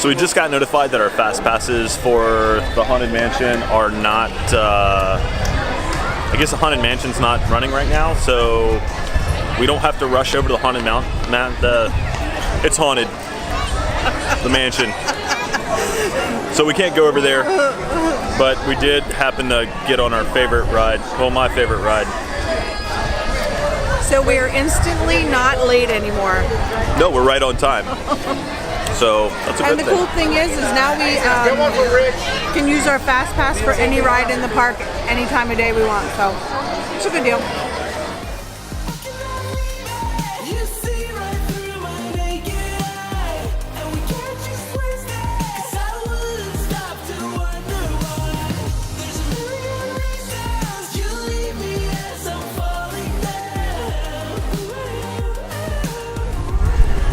So we just got notified that our fast passes for the Haunted Mansion are not, I guess the Haunted Mansion's not running right now, so we don't have to rush over to the Haunted it's haunted, the mansion. So we can't go over there, but we did happen to get on our favorite ride, well, my favorite ride. So we're instantly not late anymore. No, we're right on time. So that's a good thing. And the cool thing is now we can use our fast pass for any ride in the park any time of day we want. So it's a good deal.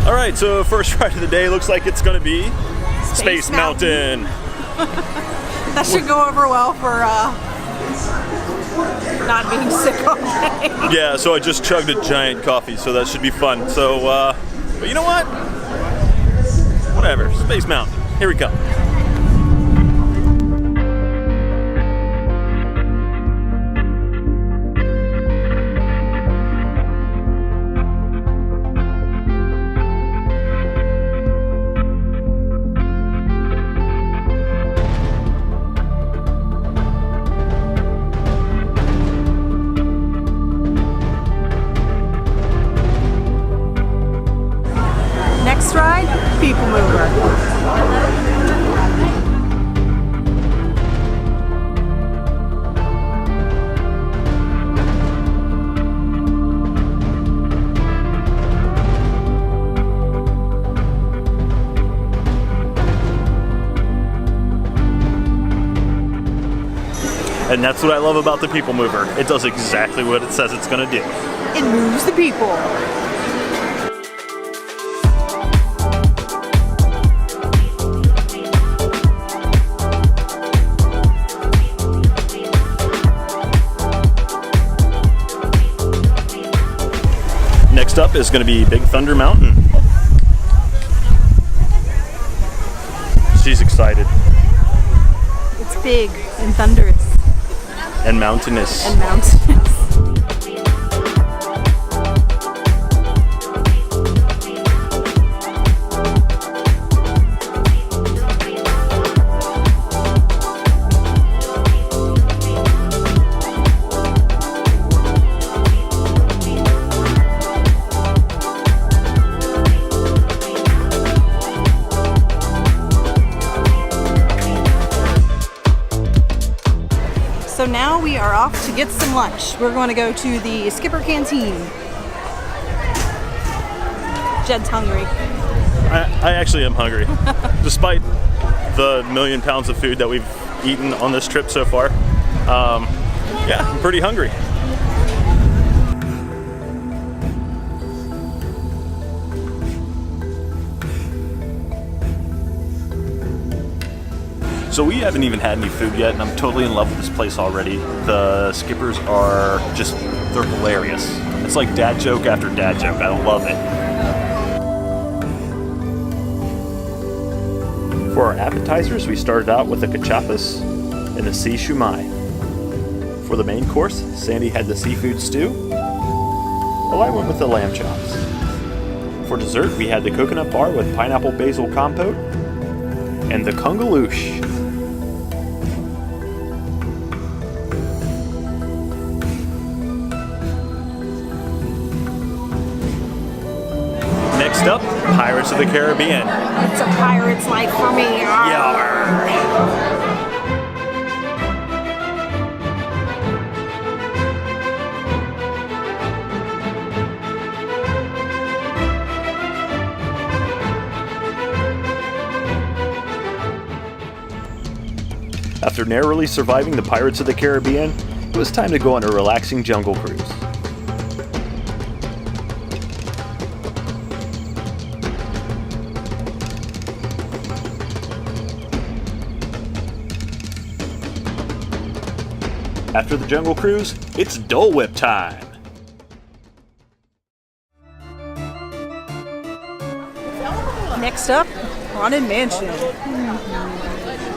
All right, so first ride of the day looks like it's going to be Space Mountain. That should go over well for not being sick all day. Yeah, so I just chugged a giant coffee, so that should be fun. So, but you know what? Whatever, Space Mountain. Here we come. Next ride, People Mover. And that's what I love about the People Mover. It does exactly what it says it's going to do. It moves the people. Next up is going to be Big Thunder Mountain. She's excited. It's big and thunderous. And mountainous. And mountainous. So now we are off to get some lunch. We're going to go to the Skipper Canteen. Jed's hungry. I actually am hungry. Despite the 1,000,000 pounds of food that we've eaten on this trip so far. Yeah, I'm pretty hungry. So we haven't even had any food yet, and I'm totally in love with this place already. The Skippers are just, they're hilarious. It's like dad joke after dad joke. I love it. For our appetizers, we started out with the cachapas and the sea shumai. For the main course, Sandy had the seafood stew, while I went with the lamb chops. For dessert, we had the coconut bar with pineapple basil compote and the kungaloosh. Next up, Pirates of the Caribbean. It's a pirate's life for me. Yarr. After narrowly surviving the Pirates of the Caribbean, it was time to go on a relaxing jungle cruise. After the jungle cruise, it's Dole Whip time! Next up, Haunted Mansion.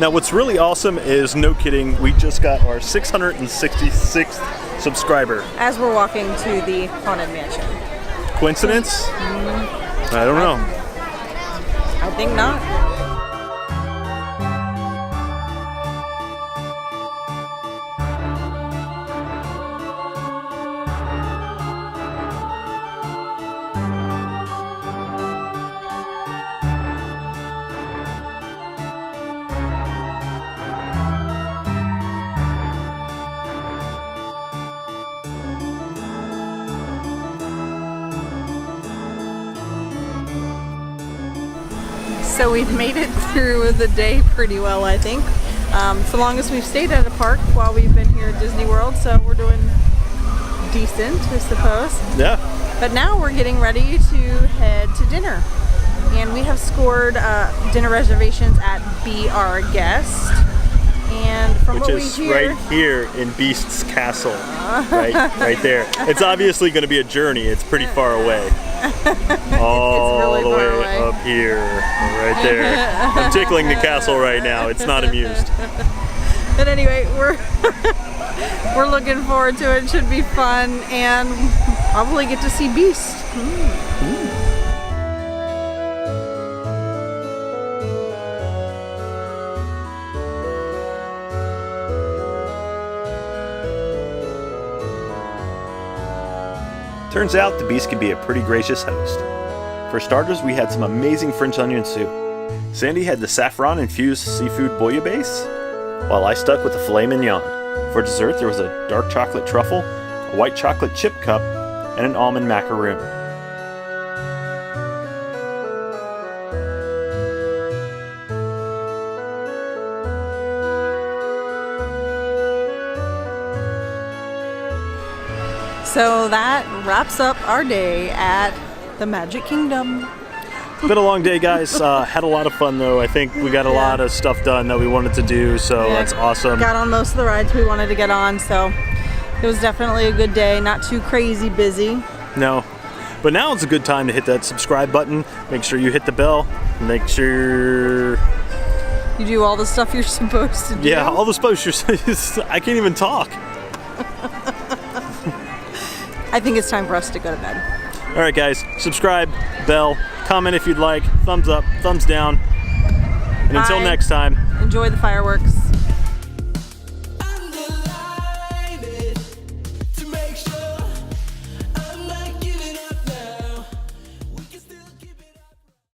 Now, what's really awesome is, no kidding, we just got our 666th subscriber. As we're walking to the Haunted Mansion. Coincidence? I don't know. I think not. So we've made it through the day pretty well, I think. It's the longest we've stayed at a park while we've been here at Disney World, so we're doing decent, I suppose. Yeah. But now we're getting ready to head to dinner. And we have scored dinner reservations at Be Our Guest. And from Which what we is hear, right here in Beast's Castle. Right there. It's obviously going to be a journey. It's pretty far away. All really the far way away. up here, right there. I'm tickling the castle right now. It's not amused. But anyway, we're looking forward to it. It should be fun and probably get to see Beast. Turns out the Beast can be a pretty gracious host. For starters, we had some amazing French onion soup. Sandy had the saffron-infused seafood bouillabaisse, while I stuck with the filet mignon. For dessert, there was a dark chocolate truffle, a white chocolate chip cup, and an almond macaroon. So that wraps up our day at the Magic Kingdom. It's been a long day, guys. Had a lot of fun, though. I think we got a lot of stuff done that we wanted to do, so that's awesome. Got on most of the rides we wanted to get on, so it was definitely a good day. Not too crazy busy. No. But now it's a good time to hit that subscribe button. Make sure you hit the bell. Make sure you do all the stuff you're supposed to do. Yeah, all the stuff I can't even talk. I think it's time for us to go to bed. All right, guys. Subscribe, bell, comment if you'd like, thumbs up, thumbs down. And until Bye. next time, Enjoy the fireworks.